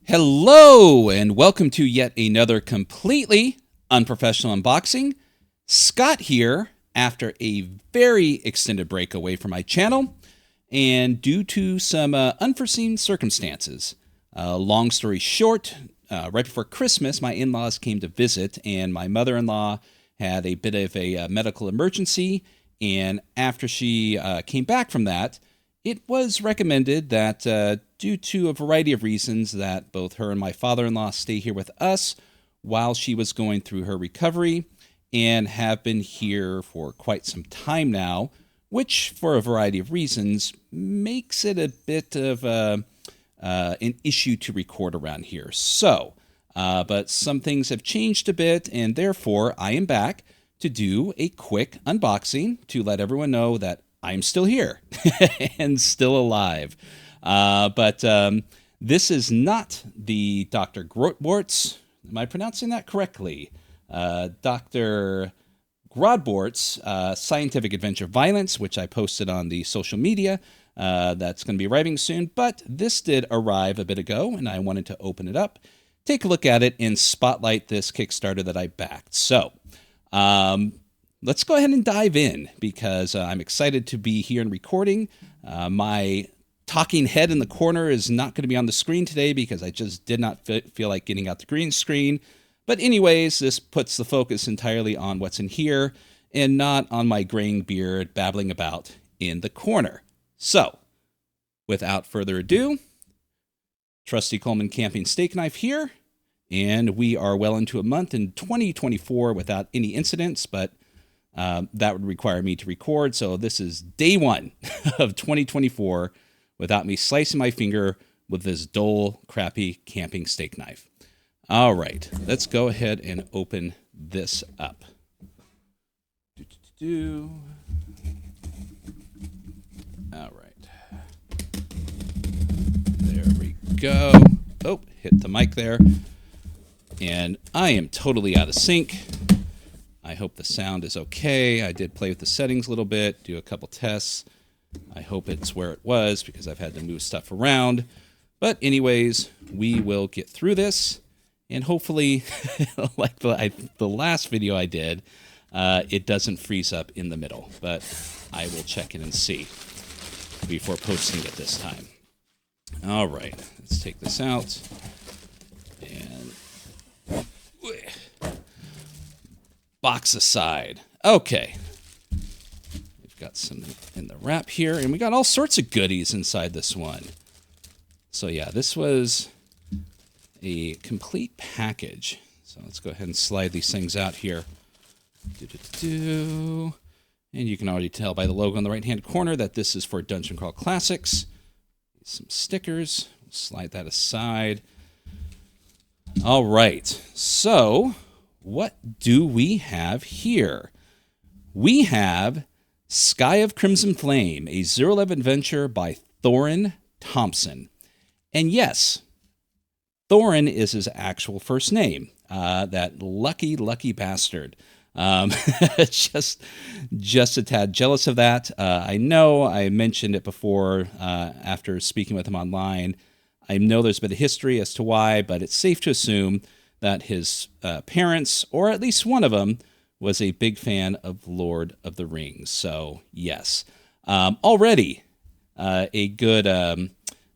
Hello, and welcome to yet another completely unprofessional unboxing. Scott here after a very extended break away from my channel, and due to some unforeseen circumstances. Long story short, right before Christmas, my in-laws came to visit, and my mother-in-law had a bit of a medical emergency, and after she came back from that, it was recommended that due to a variety of reasons that both her and my father-in-law stay here with us while she was going through her recovery and have been here for quite some time now, which for a variety of reasons makes it a bit of an issue to record around here. So, but some things have changed a bit, and therefore I am back to do a quick unboxing to let everyone know that I'm still here and still alive. But this is not the Dr. Grotbort's, am I pronouncing that correctly? Dr. Grodbort's Scientific Adventure Violence, which I posted on the social media. That's going to be arriving soon. But this did arrive a bit ago, and I wanted to open it up, take a look at it, and spotlight this Kickstarter that I backed. So, let's go ahead and dive in because I'm excited to be here and recording. My talking head in the corner is not going to be on the screen today because I just did not feel like getting out the green screen. But anyways, this puts the focus entirely on what's in here and not on my graying beard babbling about in the corner. So, without further ado, trusty Coleman camping steak knife here. And we are well into a month in 2024 without any incidents, but that would require me to record. So this is day one of 2024 without me slicing my finger with this dull, crappy camping steak knife. All right, let's go ahead and open this up. All right. There we go. Oh, hit the mic there. And I am totally out of sync. I hope the sound is okay. I did play with the settings a little bit, do a couple tests. I hope it's where it was because I've had to move stuff around. But anyways, we will get through this. And hopefully, like the last video I did, it doesn't freeze up in the middle. But I will check in and see before posting it this time. All right, let's take this out. And box aside. Okay. We've got some in the wrap here, and we got all sorts of goodies inside this one. So yeah, this was a complete package. So let's go ahead and slide these things out here. And you can already tell by the logo on the right-hand corner that this is for Dungeon Crawl Classics. Some stickers. We'll slide that aside. All right. So what do we have here? We have Sky of Crimson Flame, a zero-level adventure by Thorin Thompson. And yes, Thorin is his actual first name. That lucky bastard. Just a tad jealous of that. I know I mentioned it before after speaking with him online. I know there's a bit of history as to why, but it's safe to assume that his parents, or at least one of them, was a big fan of Lord of the Rings. So yes, already a good, a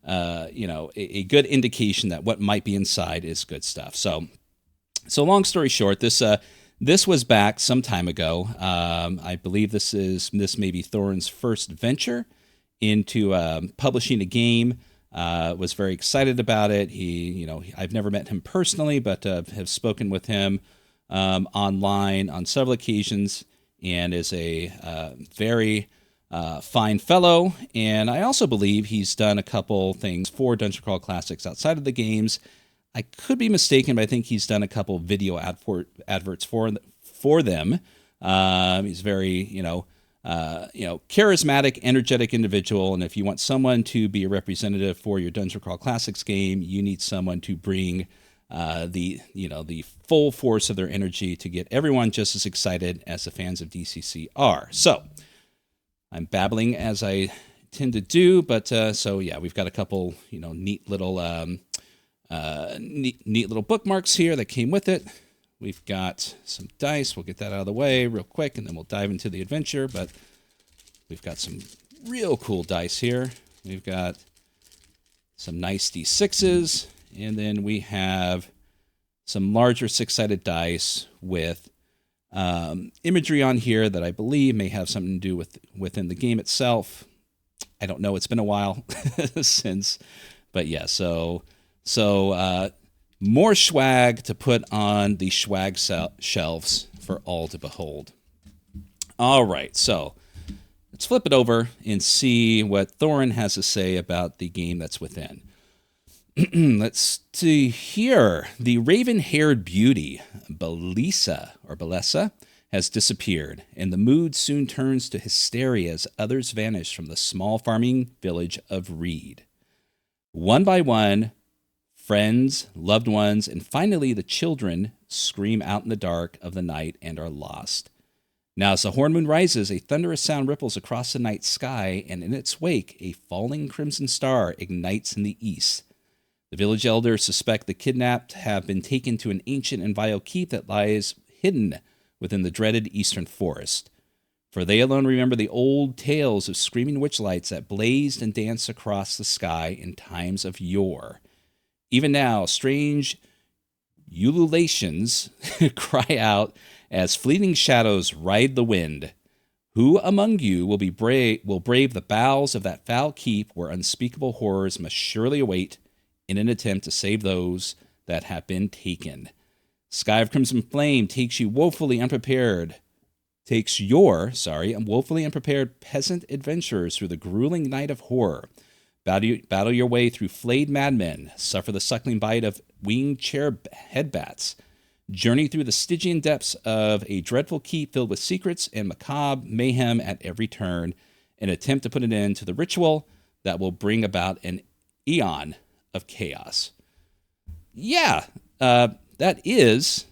good indication that what might be inside is good stuff. So long story short, this was back some time ago. I believe this may be Thorin's first venture into publishing a game. Was very excited about it. I've never met him personally, but have spoken with him online on several occasions, and is a very fine fellow. And I also believe he's done a couple things for Dungeon Crawl Classics outside of the games. I could be mistaken, but I think he's done a couple video adverts for them. He's very, charismatic, energetic individual. And if you want someone to be a representative for your Dungeon Crawl Classics game, you need someone to bring the full force of their energy to get everyone just as excited as the fans of DCC are. So I'm babbling as I tend to do, but so yeah, we've got a couple neat little Neat little bookmarks here that came with it. We've got some dice. We'll get that out of the way real quick, and then we'll dive into the adventure. But we've got some real cool dice here. We've got some nice D6s, and then we have some larger six-sided dice with imagery on here that I believe may have something to do within the game itself. I don't know. It's been a while since, but yeah. So more swag to put on the swag shelves for all to behold. All right, so let's flip it over and see what Thorin has to say about the game that's within. Let's see here. The raven-haired beauty, Belessa, has disappeared, and the mood soon turns to hysteria as others vanish from the small farming village of Reed. One by one, friends, loved ones, and finally the children scream out in the dark of the night and are lost. Now, as the horn moon rises, a thunderous sound ripples across the night sky, and in its wake, a falling crimson star ignites in the east. The village elders suspect the kidnapped have been taken to an ancient and vile keep that lies hidden within the dreaded eastern forest. For they alone remember the old tales of screaming witchlights that blazed and danced across the sky in times of yore. Even now, strange ululations cry out as fleeting shadows ride the wind. Who among you will brave the bowels of that foul keep where unspeakable horrors must surely await in an attempt to save those that have been taken? Sky of Crimson Flame takes your woefully unprepared peasant adventurers through the grueling night of horror. Battle your way through flayed madmen, suffer the suckling bite of winged chair headbats, journey through the Stygian depths of a dreadful keep filled with secrets and macabre mayhem at every turn, and attempt to put an end to the ritual that will bring about an eon of chaos. Yeah, that is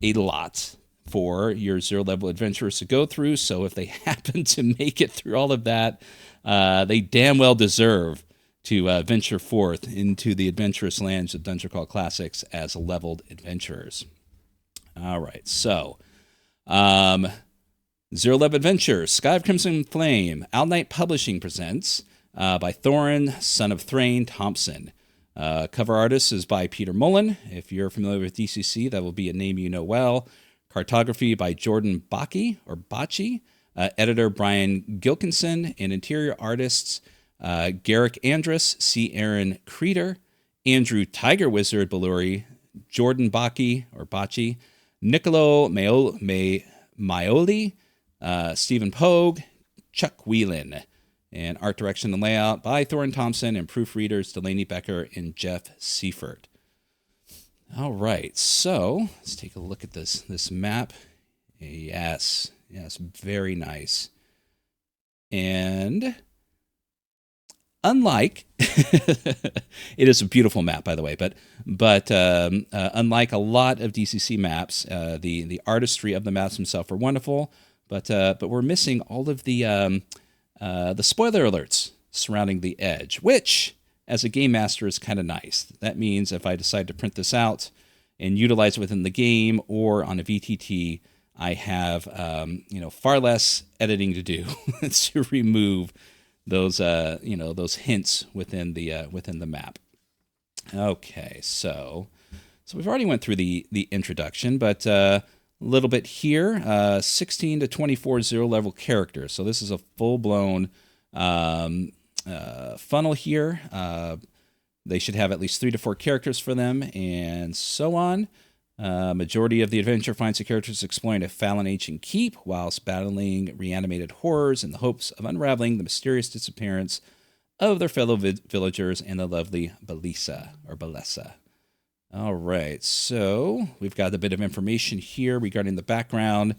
a lot for your zero-level adventurers to go through, so if they happen to make it through all of that, they damn well deserve to venture forth into the adventurous lands of Dungeon Crawl Classics as leveled adventurers. All right, so Zero-Level Adventures, Sky of Crimson Flame, Owl Knight Publishing presents by Thorin, son of Thorin Thompson. Cover artist is by Peter Mullen. If you're familiar with DCC, that will be a name you know well. Cartography by Jordan Bocci. Editor Brian Gilkinson, and interior artists Garrick Andrus, C. Aaron Creeder, Andrew Tiger Wizard Belluri, Jordan Bocci, Niccolo Maioli, Stephen Pogue, Chuck Whelan, and art direction and layout by Thorin Thompson, and proofreaders Delaney Becker and Jeff Seifert. All right, so let's take a look at this map. Yes, very nice. And unlike, it is a beautiful map, by the way, but unlike a lot of DCC maps, the artistry of the maps themselves are wonderful, but we're missing all of the spoiler alerts surrounding the edge, which, as a game master, is kind of nice. That means if I decide to print this out and utilize it within the game or on a VTT, I have far less editing to do to remove those hints within the map. Okay, so we've already went through the introduction, but a little bit here. 16 to 24 zero-level characters. So this is a full-blown funnel here. They should have at least 3 to 4 characters for them, and so on. Majority of the adventure finds the characters exploring a fallen ancient keep whilst battling reanimated horrors in the hopes of unraveling the mysterious disappearance of their fellow villagers and the lovely Belessa. All right, so we've got a bit of information here regarding the background.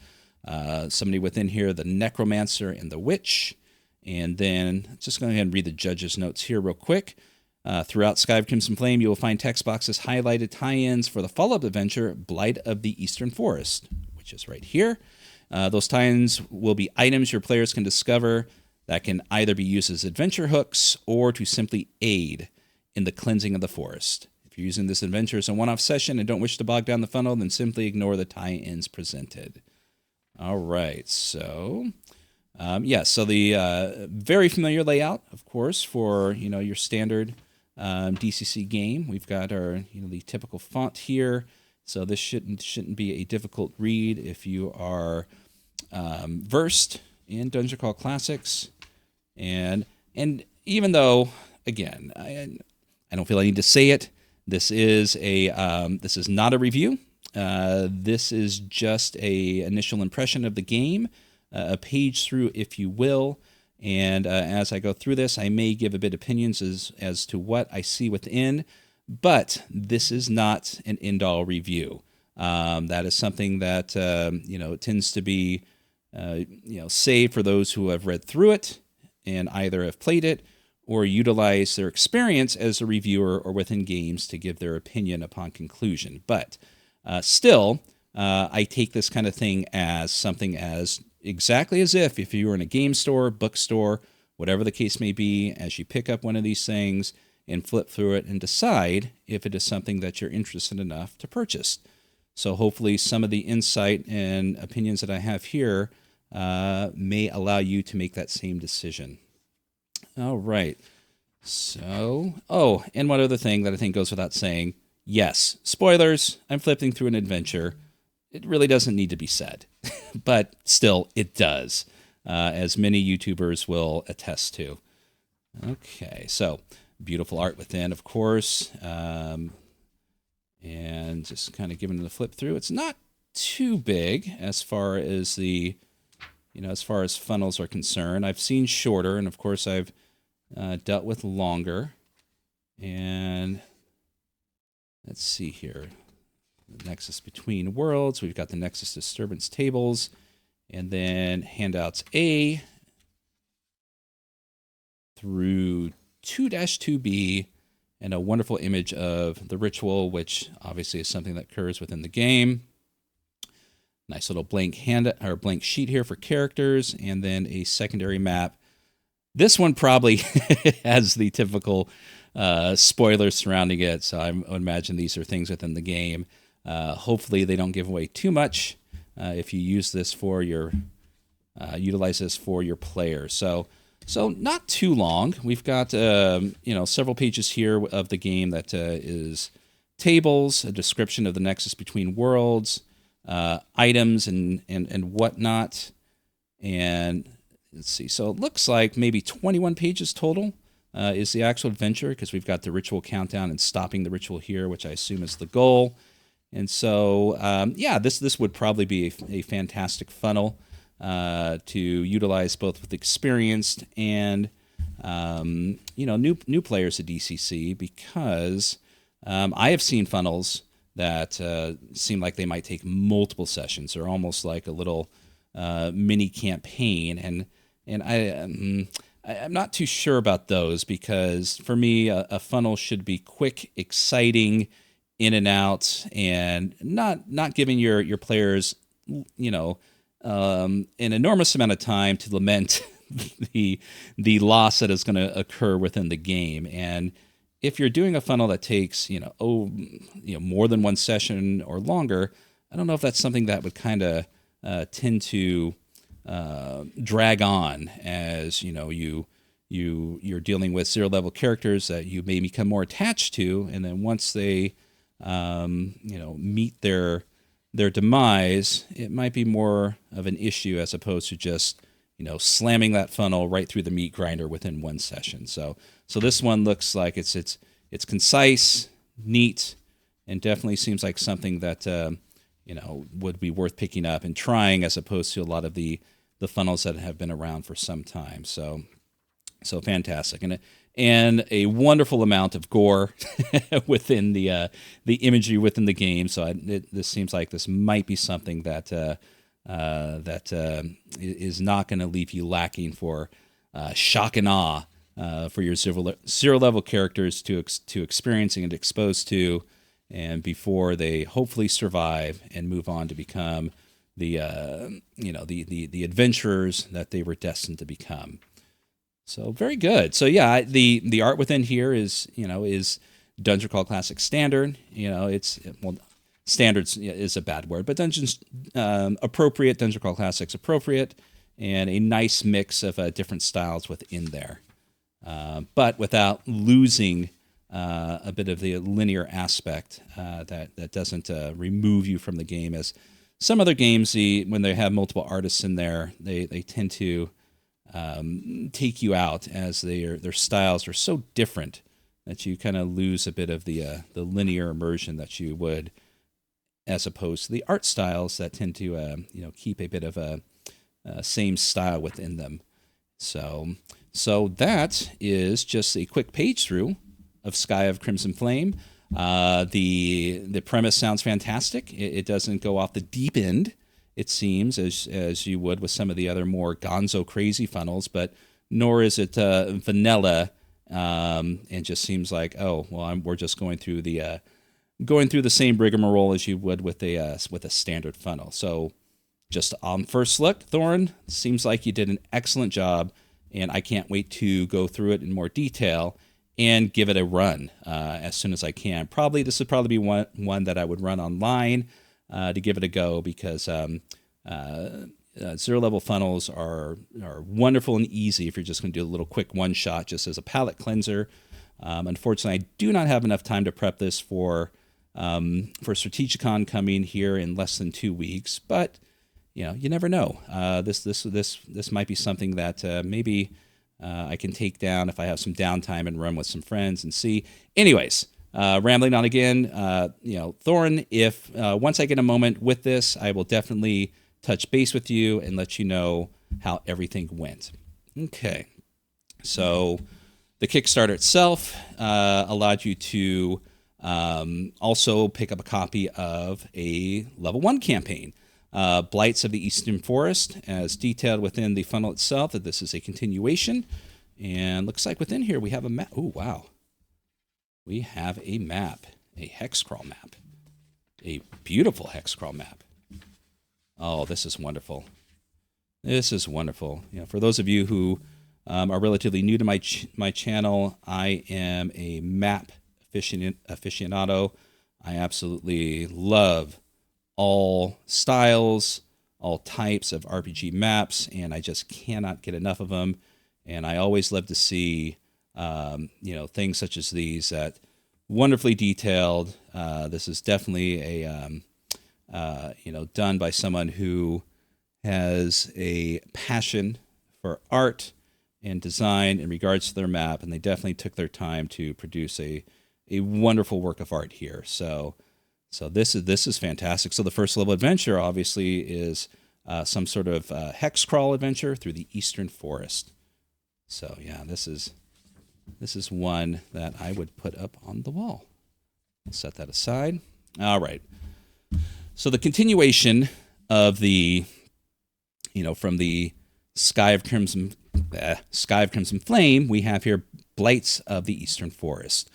Somebody within here, the necromancer and the witch. And then just go ahead and read the judge's notes here real quick. Throughout Sky of Crimson Flame, you will find text boxes highlighted tie-ins for the follow-up adventure, Blight of the Eastern Forest, which is right here. Those tie-ins will be items your players can discover that can either be used as adventure hooks or to simply aid in the cleansing of the forest. If you're using this adventure as a one-off session and don't wish to bog down the funnel, then simply ignore the tie-ins presented. All right, so so the very familiar layout, of course, for your standard DCC game. We've got our the typical font here, so this shouldn't be a difficult read if you are versed in Dungeon Crawl Classics, and even though again I don't feel I need to say it, this is not a review. This is just a initial impression of the game, a page through, if you will. And as I go through this, I may give a bit opinions as to what I see within, but this is not an end-all review. That is something that tends to be saved for those who have read through it and either have played it or utilize their experience as a reviewer or within games to give their opinion upon conclusion. But still, I take this kind of thing as something as exactly as if you were in a game store, bookstore, whatever the case may be, as you pick up one of these things and flip through it and decide if it is something that you're interested enough to purchase. So hopefully some of the insight and opinions that I have here may allow you to make that same decision. All right. So, and one other thing that I think goes without saying, yes, spoilers, I'm flipping through an adventure. It really doesn't need to be said, but still it does, as many YouTubers will attest to. Okay, so beautiful art within, of course, and just kind of giving it a flip through. It's not too big as far as as far as funnels are concerned. I've seen shorter, and of course I've dealt with longer. And let's see here. The Nexus Between Worlds. We've got the Nexus Disturbance tables. And then handouts A through 2-2B. And a wonderful image of the ritual, which obviously is something that occurs within the game. Nice little blank blank sheet here for characters, and then a secondary map. This one probably has the typical spoilers surrounding it, so I imagine these are things within the game. Hopefully, they don't give away too much if you use this for utilize this for your players. So not too long. We've got several pages here of the game that is tables, a description of the Nexus Between Worlds, items and whatnot. And let's see. So it looks like maybe 21 pages total is the actual adventure, because we've got the ritual countdown and stopping the ritual here, which I assume is the goal. And so, this would probably be a fantastic funnel to utilize both with experienced and new players at DCC, because I have seen funnels that seem like they might take multiple sessions. They're almost like a little mini campaign, and I'm not too sure about those, because for me a funnel should be quick, exciting, in and out, and not giving your players an enormous amount of time to lament the loss that is going to occur within the game. And if you're doing a funnel that takes more than one session or longer, I don't know if that's something that would kind of tend to drag on, as you're dealing with 0-level characters that you may become more attached to, and then once they meet their demise, it might be more of an issue as opposed to just slamming that funnel right through the meat grinder within one session. So this one looks like it's concise, neat, and definitely seems like something that would be worth picking up and trying, as opposed to a lot of the funnels that have been around for some time. So fantastic, and a wonderful amount of gore within the imagery within the game. So this seems like this might be something that is not going to leave you lacking for shock and awe for your zero level characters to experiencing and exposed to, and before they hopefully survive and move on to become the adventurers that they were destined to become. So very good. So yeah, the art within here is Dungeon Crawl Classic Standard. Standards is a bad word, but Dungeons appropriate, Dungeon Crawl Classics appropriate, and a nice mix of different styles within there, but without losing a bit of the linear aspect that doesn't remove you from the game. As some other games, when they have multiple artists in there, they tend to take you out, as their styles are so different that you kind of lose a bit of the linear immersion that you would, as opposed to the art styles that tend to keep a bit of a same style within them. So that is just a quick page through of Sky of Crimson Flame. The premise sounds fantastic. It doesn't go off the deep end, it seems, as you would with some of the other more gonzo crazy funnels, but nor is it vanilla, and just seems like, we're just going through the same rigmarole as you would with a standard funnel. So just on first look, Thorin, seems like you did an excellent job, and I can't wait to go through it in more detail and give it a run as soon as I can. This would probably be one that I would run online to give it a go, because zero level funnels are wonderful and easy if you're just going to do a little quick one shot just as a palate cleanser. Unfortunately, I do not have enough time to prep this for Strategicon coming here in less than 2 weeks, but you never know. This might be something that maybe I can take down if I have some downtime and run with some friends and see. Anyways, rambling on again. Thorin, if once I get a moment with this, I will definitely touch base with you and let you know how everything went. Okay, so the Kickstarter itself allowed you to also pick up a copy of a level 1 campaign, Blights of the Eastern Forest, as detailed within the funnel itself, that this is a continuation. And looks like within here we have a map. Oh, wow. We have a map, a hex crawl map, a beautiful hex crawl map. Oh, this is wonderful. This is wonderful. For those of you who are relatively new to my channel, I am a map aficionado. I absolutely love all styles, all types of RPG maps, and I just cannot get enough of them. And I always love to see, things such as these that wonderfully detailed. This is definitely done by someone who has a passion for art and design in regards to their map, and they definitely took their time to produce a wonderful work of art here. So this is fantastic. So the first level adventure obviously is some sort of hex crawl adventure through the Eastern Forest. So yeah, this is one that I would put up on the wall. I'll set that aside. All right. So the continuation of the, from the Sky of Crimson Flame, we have here Blights of the Eastern Forest.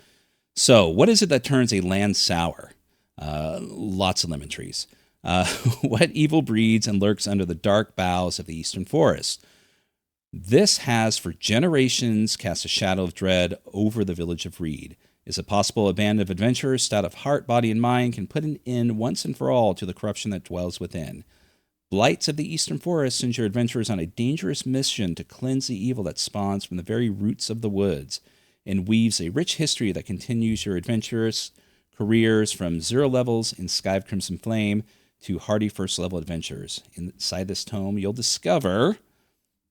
So what is it that turns a land sour? Lots of lemon trees. What evil breeds and lurks under the dark boughs of the Eastern Forest? This has for generations cast a shadow of dread over the village of Reed. Is it possible a band of adventurers, stout of heart, body, and mind, can put an end once and for all to the corruption that dwells within? Blights of the Eastern Forest sends your adventurers on a dangerous mission to cleanse the evil that spawns from the very roots of the woods, and weaves a rich history that continues your adventurous careers from zero levels in Sky of Crimson Flame to hardy first level adventures. Inside this tome, you'll discover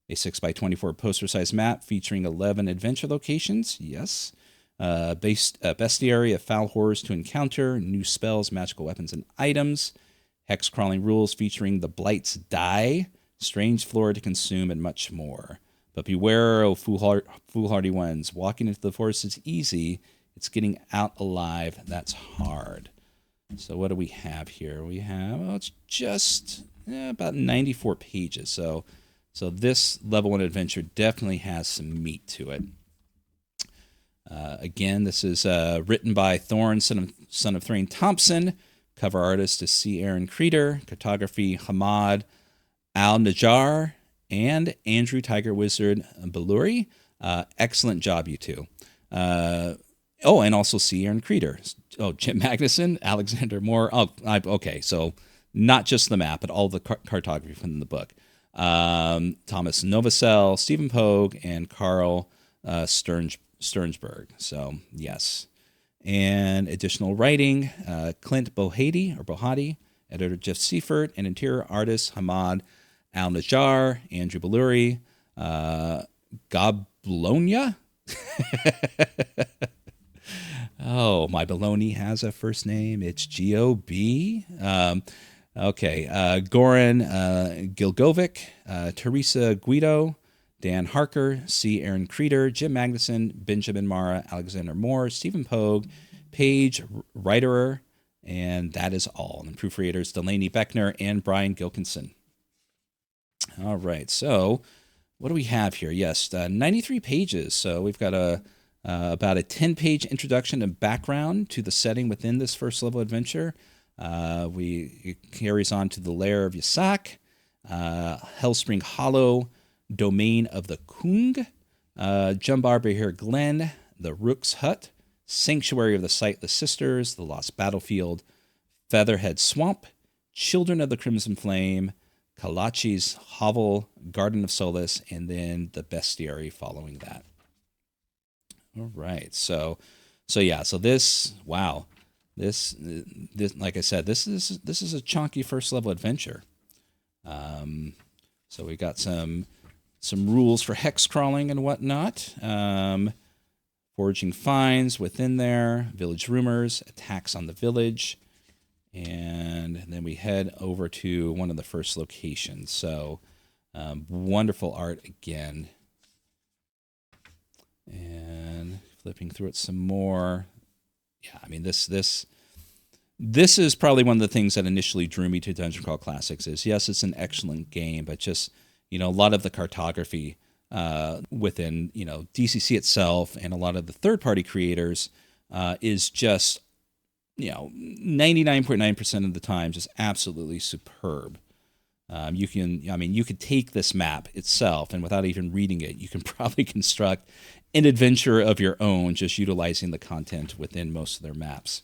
a 6x24 poster-sized map featuring 11 adventure locations. Yes. Bestiary of foul horrors to encounter, new spells, magical weapons, and items. Hex-crawling rules featuring the Blights die, strange flora to consume, and much more. But beware, O foolhardy ones. Walking into the forest is easy. It's getting out alive that's hard. So what do we have here? We have, it's just about 94 pages. So this level 1 adventure definitely has some meat to it. Again, this is written by Thorin, son of Thorin Thompson. Cover artist is C. Aaron Creeder. Cartography, Hamad Al-Najjar and Andrew Tiger Wizard Baluri. Excellent job, you two. Oh, and also see Aaron Creeder. Oh, Jim Magnuson, Alexander Moore. Oh, okay. So not just the map, but all the cartography from the book. Thomas Novosel, Stephen Pogue, and Carl Sternsberg. So yes. And additional writing, Clint Bohady, editor Jeff Seifert, and interior artist Hamad Al-Najjar, Andrew Belluri, Goblonia. Oh, my baloney has a first name. It's G-O-B. Okay. Goran Gilgovic, Teresa Guido, Dan Harker, C. Aaron Creeder, Jim Magnuson, Benjamin Mara, Alexander Moore, Stephen Pogue, Paige Reiterer, and that is all. And proofreaders Delaney Beckner and Brian Gilkinson. All right. So what do we have here? Yes, 93 pages. So we've got about a 10-page introduction and background to the setting within this first level adventure. It carries on to the lair of Yasak, Hellspring Hollow, Domain of the Kung, Jumbar Behir Glen, the Rook's Hut, Sanctuary of the Sightless Sisters, the Lost Battlefield, Featherhead Swamp, Children of the Crimson Flame, Kalachi's Hovel, Garden of Solace, and then the Bestiary following that. All right, so this, wow, this like I said, this is a chunky first level adventure. So we got some rules for hex crawling and whatnot, foraging finds within there, village rumors, attacks on the village, and then we head over to one of the first locations. So wonderful art again. And flipping through it some more. Yeah, I mean, this is probably one of the things that initially drew me to Dungeon Crawl Classics is, yes, it's an excellent game, but just, a lot of the cartography within, DCC itself and a lot of the third-party creators is just, 99.9% of the time just absolutely superb. You could take this map itself, and without even reading it, you can probably construct an adventure of your own, just utilizing the content within most of their maps.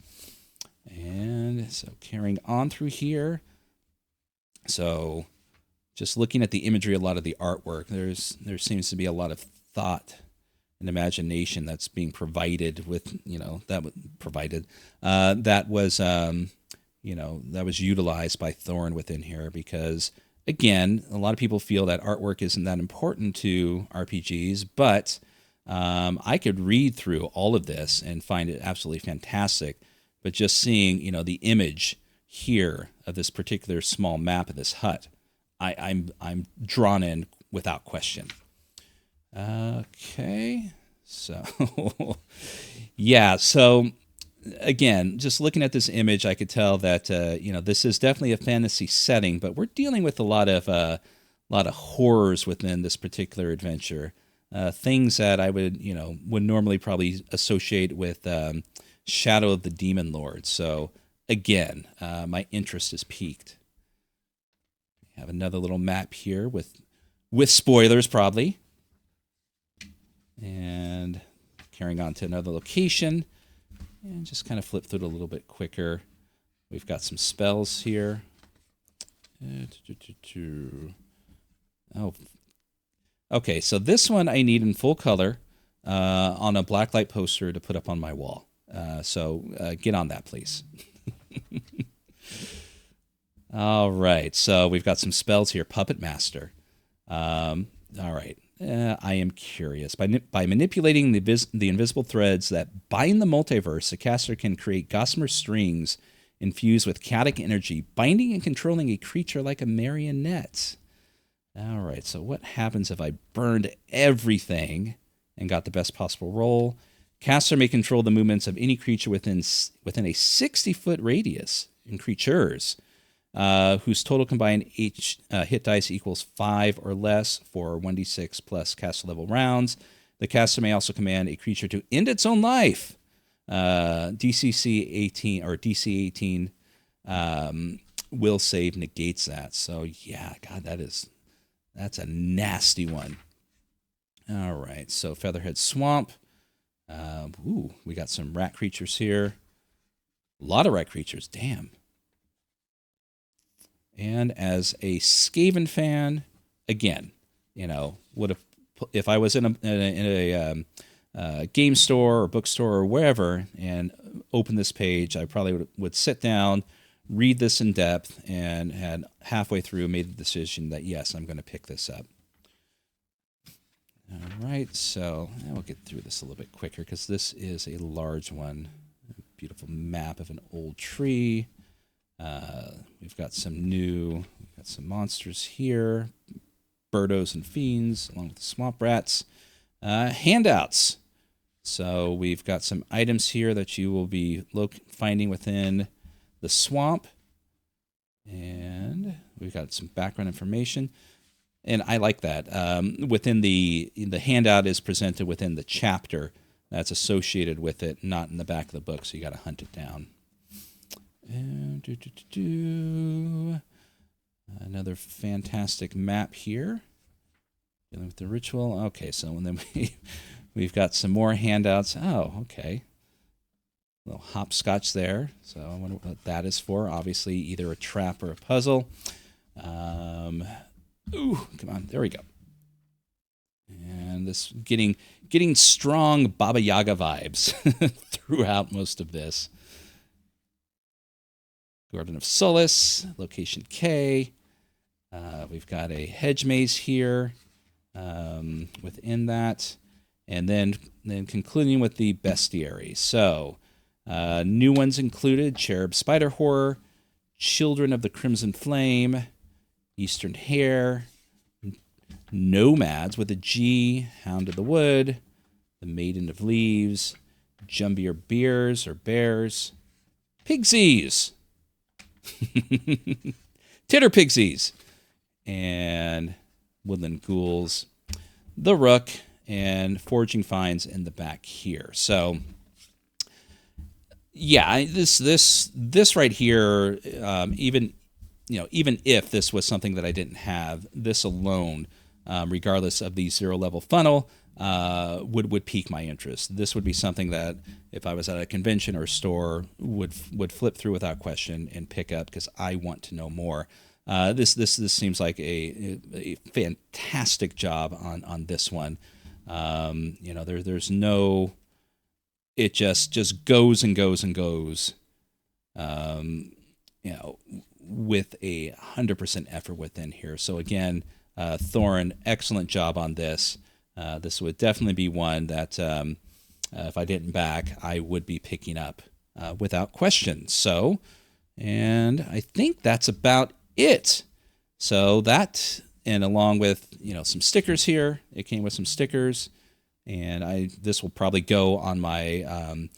And so carrying on through here. So just looking at the imagery, a lot of the artwork, there seems to be a lot of thought and imagination that's being provided with, that was utilized by Thorin within here, because again, a lot of people feel that artwork isn't that important to RPGs, but I could read through all of this and find it absolutely fantastic. But just seeing, the image here of this particular small map of this hut, I'm drawn in without question. Okay, so yeah, so again, just looking at this image, I could tell that this is definitely a fantasy setting, but we're dealing with a lot of horrors within this particular adventure. Things that I would normally probably associate with Shadow of the Demon Lord. So again, my interest is piqued. We have another little map here with spoilers probably. And carrying on to another location. And just kind of flip through it a little bit quicker. We've got some spells here. Oh, okay. So this one I need in full color on a blacklight poster to put up on my wall. So get on that, please. All right. So we've got some spells here. Puppet Master. All right. I am curious. By manipulating the invisible threads that bind the multiverse, a caster can create gossamer strings infused with chaotic energy, binding and controlling a creature like a marionette. All right, so what happens if I burned everything and got the best possible roll? Caster may control the movements of any creature within a 60-foot radius, in creatures whose total combined hit dice equals 5 or less for 1d6 plus caster level rounds. The caster may also command a creature to end its own life. DC 18 will save negates that. So yeah, God, that's a nasty one. All right, so Featherhead Swamp. Ooh, we got some rat creatures here. A lot of rat creatures, damn. And as a Skaven fan, again, would have, if I was in a game store or bookstore or wherever and open this page, I probably would sit down, read this in depth, and had halfway through made the decision that, yes, I'm going to pick this up. All right, so we'll get through this a little bit quicker because this is a large one. A beautiful map of an old tree. We've got some monsters here. Birdos and fiends, along with the swamp rats. Handouts. So we've got some items here that you will be finding within the swamp. And we've got some background information. And I like that. Within the handout is presented within the chapter that's associated with it, not in the back of the book, so you got to hunt it down. And another fantastic map here. Dealing with the ritual. Okay, so and then we've got some more handouts. Oh, okay. A little hopscotch there. So I wonder what that is for. Obviously, either a trap or a puzzle. Ooh, come on. There we go. And this getting strong Baba Yaga vibes throughout most of this. Garden of Solace, location K. We've got a hedge maze here within that. And then concluding with the bestiary. So, new ones included Cherub Spider Horror, Children of the Crimson Flame, Eastern Hare, Nomads with a G, Hound of the Wood, The Maiden of Leaves, Jumbier Bears or Bears, Pigsies, Titter Pigsies, and Woodland Ghouls, The Rook, and Foraging Finds in the back here. So, yeah, this right here, even if this was something that I didn't have, this alone, regardless of the 0 level funnel, would pique my interest. This would be something that if I was at a convention or store would flip through without question and pick up because I want to know more. This seems like a fantastic job on this one. There's no, it just goes and goes and goes. With 100% effort within here. So again, Thorin, excellent job on this. This would definitely be one that if I didn't back, I would be picking up without question. So, and I think that's about it. So that, and along with some stickers here, it came with some stickers, and this will probably go on my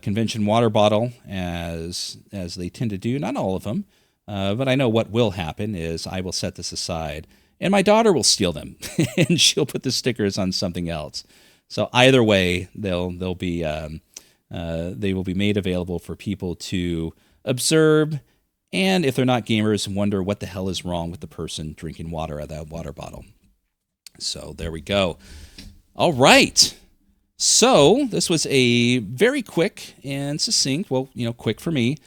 convention water bottle as they tend to do. Not all of them. But I know what will happen is I will set this aside, and my daughter will steal them, and she'll put the stickers on something else. So either way, they will be made available for people to observe, and if they're not gamers, wonder what the hell is wrong with the person drinking water out of that water bottle. So there we go. All right. So this was a very quick and succinct, quick for me,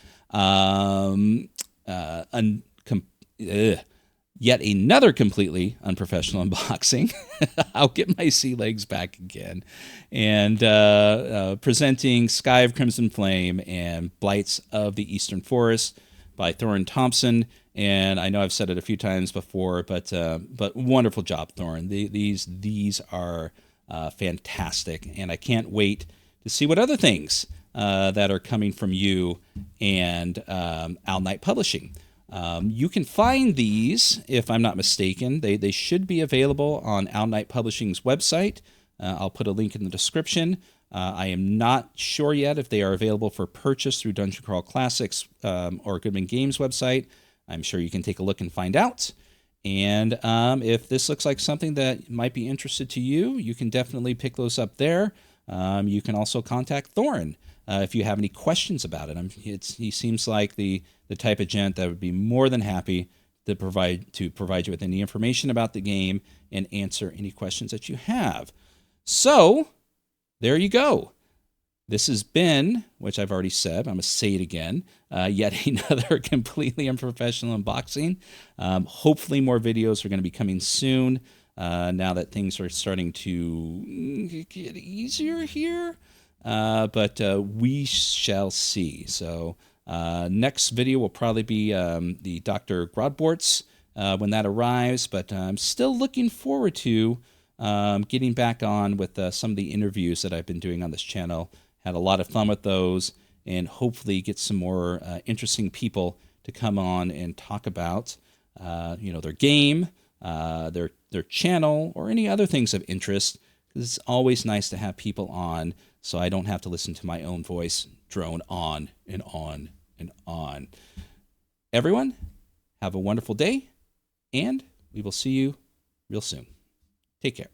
yet another completely unprofessional unboxing. I'll get my sea legs back again. And presenting Sky of Crimson Flame and Blights of the Eastern Forest by Thorin Thompson. And I know I've said it a few times before, but wonderful job, Thorin. These are fantastic, and I can't wait to see what other things that are coming from you and Owl Knight Publishing. You can find these, if I'm not mistaken. They should be available on Owl Knight Publishing's website. I'll put a link in the description. I am not sure yet if they are available for purchase through Dungeon Crawl Classics or Goodman Games website. I'm sure you can take a look and find out. And if this looks like something that might be interested to you, you can definitely pick those up there. You can also contact Thorin if you have any questions about it. He seems like the type of gent that would be more than happy to provide you with any information about the game and answer any questions that you have. So there you go. This has been, which I've already said, I'm going to say it again, yet another completely unprofessional unboxing. Hopefully more videos are going to be coming soon now that things are starting to get easier here. But we shall see. So next video will probably be the Dr. Grodbort's when that arrives. But I'm still looking forward to getting back on with some of the interviews that I've been doing on this channel. Had a lot of fun with those, and hopefully get some more interesting people to come on and talk about, their game, their channel, or any other things of interest. It's always nice to have people on, so I don't have to listen to my own voice drone on and on and on. Everyone, have a wonderful day, and we will see you real soon. Take care.